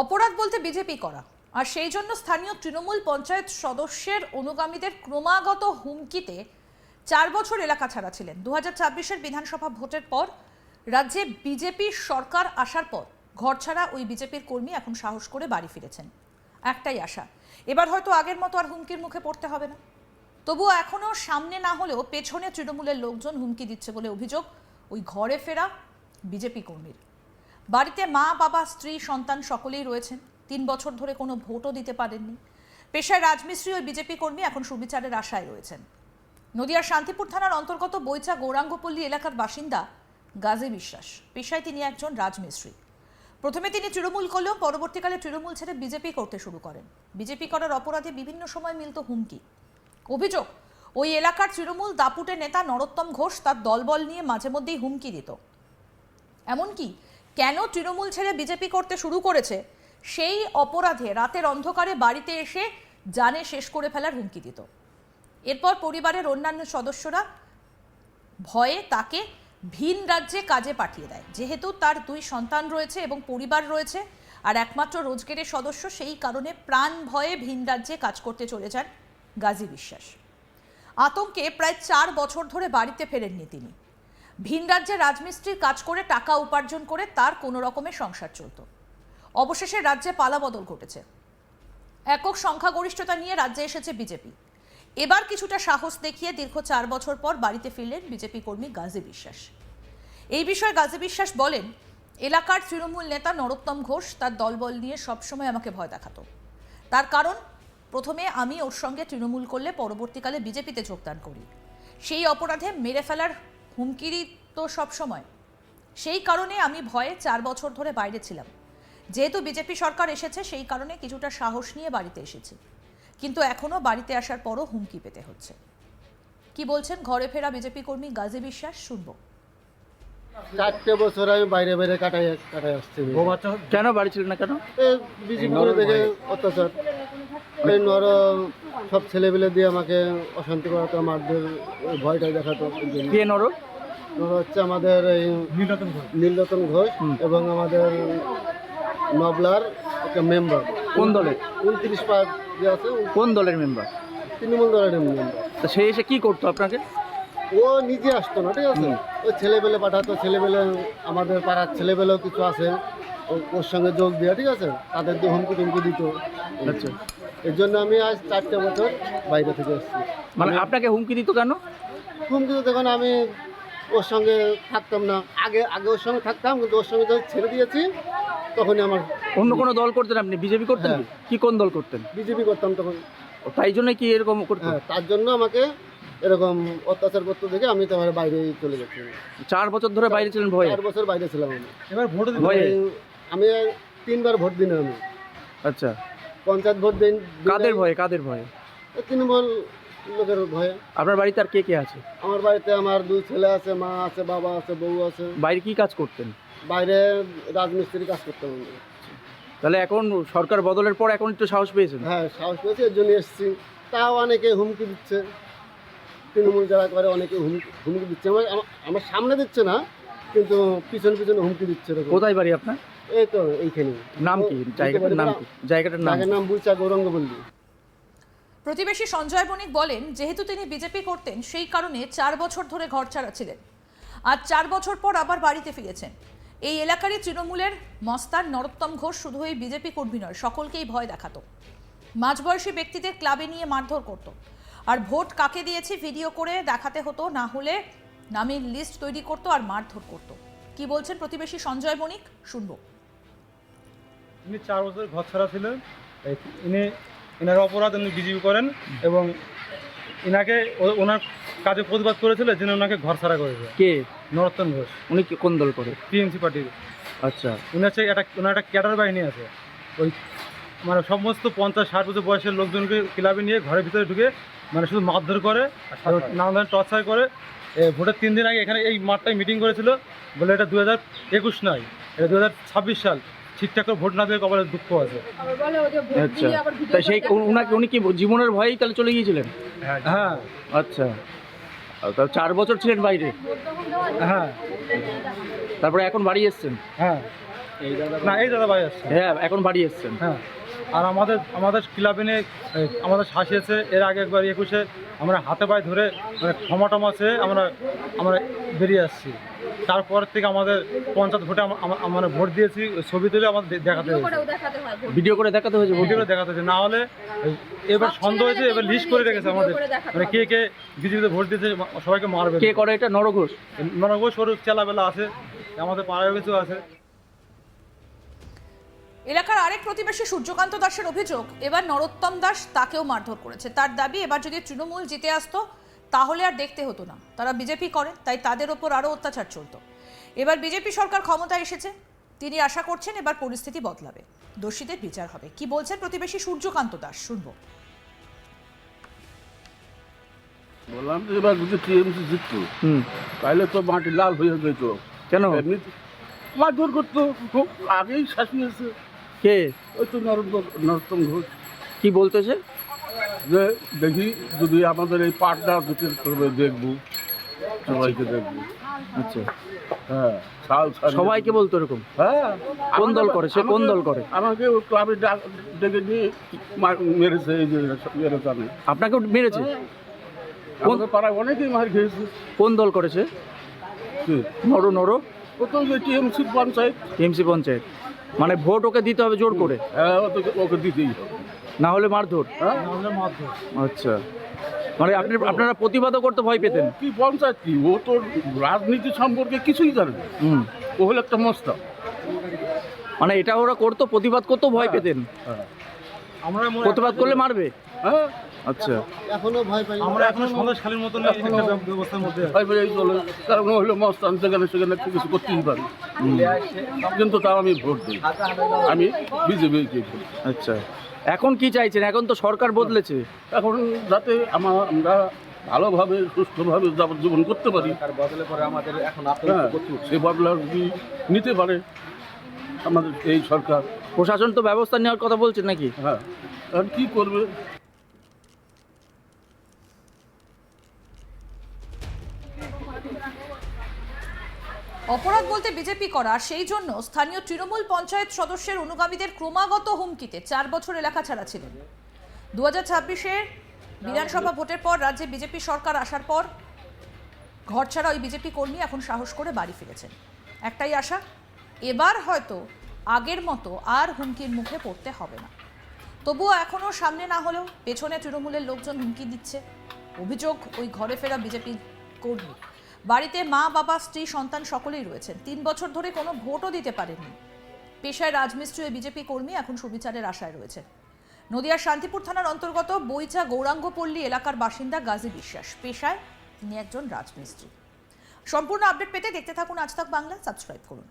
অপরাধ বলতে বিজেপি করা, আর সেই জন্য স্থানীয় তৃণমূল পঞ্চায়েত সদস্যের অনুগামীদের ক্রমাগত হুমকিতে 4 বছর এলাকা ছাড়া ছিলেন। 2024-এর বিধানসভা ভোটের পর রাজ্যে বিজেপির সরকার আসার পর ঘরছাড়া ওই বিজেপির কর্মী এখন সাহস করে বাড়ি ফিরেছেন। একটাই আশা, এবার হয়তো আগের মতো আর হুমকির মুখে পড়তে হবে না। তবুও এখনও সামনে না হলেও পেছনে তৃণমূলের লোকজন হুমকি দিচ্ছে বলে অভিযোগ ওই ঘরে ফেরা বিজেপি কর্মীর। বাড়িতে মা, বাবা, স্ত্রী, সন্তান সকলেই রয়েছেন। 3 বছর ধরে কোনো ভোটও দিতে পারেননি। পেশায় রাজমিস্ত্রি ওই বিজেপি কর্মী এখন সুবিচারের আশায় রয়েছেন। নদিয়ার শান্তিপুর থানার অন্তর্গত বৈচা গৌরাঙ্গপল্লী এলাকার বাসিন্দা গাজী বিশ্বাস। পেশায় তিনি একজন রাজমিস্ত্রি। প্রথমে তিনি তৃণমূল করলেও পরবর্তীকালে তৃণমূল ছেড়ে বিজেপি করতে শুরু করেন। বিজেপি করার অপরাধে বিভিন্ন সময় মিলত হুমকি। অভিযোগ, ওই এলাকার তৃণমূল দাপুটে নেতা নরোত্তম ঘোষ তার দলবল নিয়ে মাঝে মধ্যেই হুমকি দিত। এমনকি কেন তৃণমূল ছেড়ে বিজেপি করতে শুরু করেছে সেই অপরাধে রাতের অন্ধকারে বাড়িতে এসে জানে শেষ করে ফেলার হুমকি দিত। এরপর পরিবারের অন্যান্য সদস্যরা ভয়ে তাকে ভিন রাজ্যে কাজে পাঠিয়ে দেয়। যেহেতু তার 2 সন্তান রয়েছে এবং পরিবার রয়েছে আর একমাত্র রোজগারের সদস্য, সেই কারণে প্রাণ ভয়ে ভিন রাজ্যে কাজ করতে চলে যান গাজী বিশ্বাস। আতঙ্কে প্রায় 4 বছর ধরে বাড়িতে ফেরেননি তিনি। ভিন রাজ্যে রাজমিস্ত্রির কাজ করে টাকা উপার্জন করে তার কোনো রকমের সংসার চলত। অবশেষে রাজ্যে পালাবদল ঘটেছে। একক সংখ্যাগরিষ্ঠতা নিয়ে রাজ্যে এসেছে বিজেপি। এবার কিছুটা সাহস দেখিয়ে দীর্ঘ 4 বছর পর বাড়িতে ফিরলেন বিজেপি কর্মী গাজী বিশ্বাস। এই বিষয়ে গাজী বিশ্বাস বলেন, এলাকার তৃণমূল নেতা নরোত্তম ঘোষ তার দলবল নিয়ে সবসময় আমাকে ভয় দেখাতো। তার কারণ, প্রথমে আমি ওর সঙ্গে তৃণমূল করলে পরবর্তীকালে বিজেপিতে যোগদান করি। সেই অপরাধে মেরে ফেলার হুমকিরই তো সবসময়। সেই কারণে আমি ভয়ে 4 বছর ধরে বাইরে ছিলাম। যেহেতু বিজেপি সরকার এসেছে সেই কারণে কিছুটা সাহস নিয়ে বাড়িতে এসেছি, কিন্তু এখনও বাড়িতে আসার পরও হুমকি পেতে হচ্ছে। কি বলছেন ঘরে ফেরা বিজেপি কর্মী গাজী বিশ্বাস, শুনবো। 4 বছর আমি বাইরে বাইরে কাটাই আসছি। কেন বাড়ি ছিলেন না কেন? বিজেপি করে দেখে অত্যাচার, এই সব ছেলেপেলে দিয়ে আমাকে অশান্তি করাতো, মারধর, ভয়টাই দেখাতো। কে নর? হচ্ছে আমাদের এই নীলরতন ঘোষ এবং আমাদের নবলার একটা মেম্বার। কোন দলের? 29 পার্ট যে আছে। কোন দলের মেম্বার? তৃণমূল দলের মেম্বার। তো সে এসে কি করতো আপনাকে? ও নিজে আসতো না, ঠিক আছে, ওই ছেলেপেলে পাঠাতো। ছেলেপেলে আমাদের পাড়ার ছেলেপেলেও কিছু আছে, ওর সঙ্গে যোগ দেওয়া, ঠিক আছে, তাদের দিয়ে হুমকি টুমকি দিত। আচ্ছা, এর জন্য আমি আজ 4 বছর বাইরে থেকে এসেছি। মানে আপনাকে হুমকি দিত কেন? হুমকি তো দেখুন, আমি ওর সঙ্গে থাকতাম না। আগে ওর সঙ্গে থাকতাম, কিন্তু ওর সঙ্গে যখন ছেড়ে দিয়েছি তখনই আমার অন্য কোনো দল করতেন আপনি? বিজেপি করতেন? হ্যাঁ। কি কোন দল করতেন? বিজেপি করতাম তখন। তাই জন্য কি এরকম করতেন? হ্যাঁ, তার জন্য আমাকে এরকম অত্যাচার করতে দেখে আমি তোমার বাইরে চলে যাচ্ছি। 4 বছর ধরে বাইরে ছিলেন ভয়ে? 4 বছর বাইরে ছিলাম আমি। এবার ভোট ভয়ে? আমি 3 বার ভোট দিন আমি। আচ্ছা, পঞ্চায়েত ভোট দিন। কাদের ভয়ে? কাদের ভয়ে? তৃণমূল লোকের ভয়ে। আপনার বাড়িতে আর কে কে আছে? আমার বাড়িতে আমার 2 ছেলে আছে, মা আছে, বাবা আছে, বউ আছে। বাইরে কি কাজ করতেন? বাইরে রাজমিস্ত্রি কাজ করতাম আমি। তাহলে এখন সরকার বদলের পর এখন একটু সাহস পেয়েছেন? হ্যাঁ, সাহস পেয়েছি, এর জন্য এসেছি। তাও অনেকে হুমকি দিচ্ছে, তৃণমূল যারা করে অনেকে হুমকি দিচ্ছে। আমার সামনে দিচ্ছে না, কিন্তু পিছনে পিছনে হুমকি দিচ্ছে। কোথায় বাড়ি আপনার? এই তো এইখানে। নাম কি? জায়গাটার নাম কি? জায়গাটার নাম বৈচা গৌরাঙ্গপল্লী। প্রতিবেশী সঞ্জয় বণিক বলেন, যেহেতু তিনি বিজেপি করতেন সেই কারণে 4 বছর ধরে ঘর ছাড়া ছিলেন। আর 4 বছর পর আবার বাড়িতে ফিরেছেন। এই এলাকারই তৃণমূলের মস্তান নরোত্তম ঘোষ শুধু এই বিজেপি কর্মী নয়, সকলকেই ভয় দেখাতো। মাঝবয়সী ব্যক্তিদের ক্লাবে নিয়ে মারধর করত। আর ভোট কাকে দিয়েছি ভিডিও করে দেখাতে হতো, না হলে নামের লিস্ট তৈরি করতো আর মারধর করত। কি বলছেন প্রতিবেশী সঞ্জয় বণিক, শুনবো। ইনি 4 বছর ঘর ছাড়া ছিলেন। এনার অপরাধ উনি বিজেপি করেন এবং ইনাকে ওনার কাজে প্রতিবাদ করেছিল, যেন ওনাকে ঘর ছাড়া করেছে। কে? নরোত্তম ঘোষ। উনি কোন দল করে? টিএমসি পার্টির। আচ্ছা, উনি হচ্ছে ওনার একটা ক্যাডার বাহিনী আছে। ওই মানে সমস্ত 50-60 বছর বয়সের লোকজনকে ক্লাবে নিয়ে ঘরের ভিতরে ঢুকে মানে শুধু মারধর করে, নানা ধরনের টর্চার করে। ভোটের 3 দিন আগে এখানে এই মাঠটায় মিটিং করেছিল, বলে এটা 2021 নয়, এটা 2026 সাল। ঠিকঠাক করে ভোট না দিয়ে কপালে দুঃখ আছে। আচ্ছা, তা সেই উনি কি জীবনের ভয়েই তাহলে চলে গিয়েছিলেন? হ্যাঁ। আচ্ছা, তাহলে 4 বছর ছিলেন বাইরে। হ্যাঁ। তারপরে এখন বাড়ি এসছেন? হ্যাঁ। না এই দাদা ভাই আসছে। হ্যাঁ এখন বাড়ি এসছেন। হ্যাঁ, আর আমাদের ক্লাবে নিয়ে আমাদের শাসিয়েছে। এর আগে একবার 21-এ আমরা হাতে পায়ে ধরে মানে ক্ষমা টমা চেয়ে আমরা বেরিয়ে আসছি। তারপর থেকে আমাদের পঞ্চায়েত ভোটে আমরা ভোট দিয়েছি, ছবি তুলে আমাদের দেখাতে হয়েছে, ভিডিও করে দেখাতে হয়েছে, ভিডিও করে দেখাতে হয়েছে। না হলে এবার সন্দেহ হয়েছে, এবার লিস্ট করে রেখেছে আমাদের, মানে কে কে বিজেপিতে ভোট দিয়েছে সবাইকে মারবে। কে করে এটা? নরঘোষ। নরঘোষ ওর চেলাবেলা আছে, আমাদের পাড়ায় কিছু আছে। এলাকার আরেক প্রতিবেশী সূর্যকান্ত দাসের অভিযোগ, এবার নরোত্তম দাস তাকেও মারধর করেছে। তার দাবি, এবার যদি তৃণমূল জিতে আসতো তাহলে আর দেখতে হতো না, তারা বিজেপি করে তাই তাদের ওপর আরও অত্যাচার চলতো। এবার বিজেপি সরকার ক্ষমতায় এসেছে, তিনি আশা করছেন এবার পরিস্থিতি বদলাবে, দোষীদের বিচার হবে। কি বলছেন প্রতিবেশী সূর্যকান্ত দাস, শুনবো। বললাম যে এবার যদি টিএমসি জিততো তাহলে তো মাটি লাল হয়ে যেত। কেন? এমনি মারধর করতো, খুব আগেই শাসিয়েছে। কে? ওই তো নরোত্তম ঘোষ। কি বলতেছে? যে দেখি যদি আমাদের এই পাটটা দুটো করবে, দেখবো সবাইকে দেখবো। আচ্ছা, হ্যাঁ সবাইকে বলতো এরকম? হ্যাঁ। কোন দল করে সে? কোন দল করে? আমাকে ওই ক্লাবে ডেকে নিয়ে মেরেছে, এই যে এরা জানে। আপনাকে মেরেছে? আমাদের পাড়ায় অনেকেই মার খেয়েছে। কোন দল করেছে? নর প্রথম যে টিএমসি পঞ্চায়েত। টিএমসি পঞ্চায়েত, মানে ভোট ওকে দিতে হবে জোর করে? হ্যাঁ, ওকে দিতেই হবে, না হলে মারধর? হ্যাঁ। আচ্ছা, মানে আপনারা প্রতিবাদও করতে ভয় পেতেন? কি পঞ্চায়েত কি, ও তো রাজনীতি সম্পর্কে কিছুই জানে না। ও হলো একটা মস্তা। মানে এটা ওরা করতো, প্রতিবাদ করতেও ভয় পেতেন? আমরা প্রতিবাদ করলে মারবে? হ্যাঁ। আচ্ছা, এখনো ভয় পাই, আমরা এখনো সন্দেশখালীর মতন একটা ব্যবস্থার মধ্যে আছি। ভয় পেয়েই চলে, কারণ ও হলো মস্তান, সেখানে একটু কিছু করতেই পারে। কিন্তু তাও আমি ভোট দিই, আমি বিজেপিকে ভোট। আচ্ছা, এখন কি চাইছেন? এখন তো সরকার বদলেছে, এখন যাতে আমরা ভালোভাবে সুস্থভাবে জীবন করতে পারি, হ্যাঁ, সে বদলা যদি নিতে পারে আমাদের এই সরকার। প্রশাসন তো ব্যবস্থা নেওয়ার কথা বলছে নাকি? হ্যাঁ, আর কি করবে? অপরাধ বলতে বিজেপি করা, সেই জন্য স্থানীয় তৃণমূল পঞ্চায়েত সদস্যের অনুগামীদের ক্রমাগত হুমকিতে 4 বছর এলাকা ছাড়া ছিলেন। 2026-এর বিধানসভা ভোটের পর রাজ্যে বিজেপি সরকার আসার পর ঘর ছাড়া ওই বিজেপি কর্মী এখন সাহস করে বাড়ি ফিরেছেন। একটাই আশা, এবার হয়তো আগের মতো আর হুমকির মুখে পড়তে হবে না। তবুও এখনও সামনে না হলেও পেছনে তৃণমূলের লোকজন হুমকি দিচ্ছে। অভিযোগ, ওই ঘরে ফেরা বিজেপি কর্মী বাড়িতে মা বাবা স্ত্রী সন্তান সকলেই রয়েছেন, 3 বছর ধরে কোনো ভোটও দিতে পারেননি। পেশায় রাজমিস্ত্রি ওই বিজেপি কর্মী এখন সুবিচারের আশায় রয়েছেন। নদিয়ার শান্তিপুর থানার অন্তর্গত বইচা গৌরাঙ্গপল্লী এলাকার বাসিন্দা গাজী বিশ্বাস, পেশায় তিনি একজন রাজমিস্ত্রি। সম্পূর্ণ আপডেট পেতে দেখতে থাকুন আজ তাক বাংলা, সাবস্ক্রাইব করুন।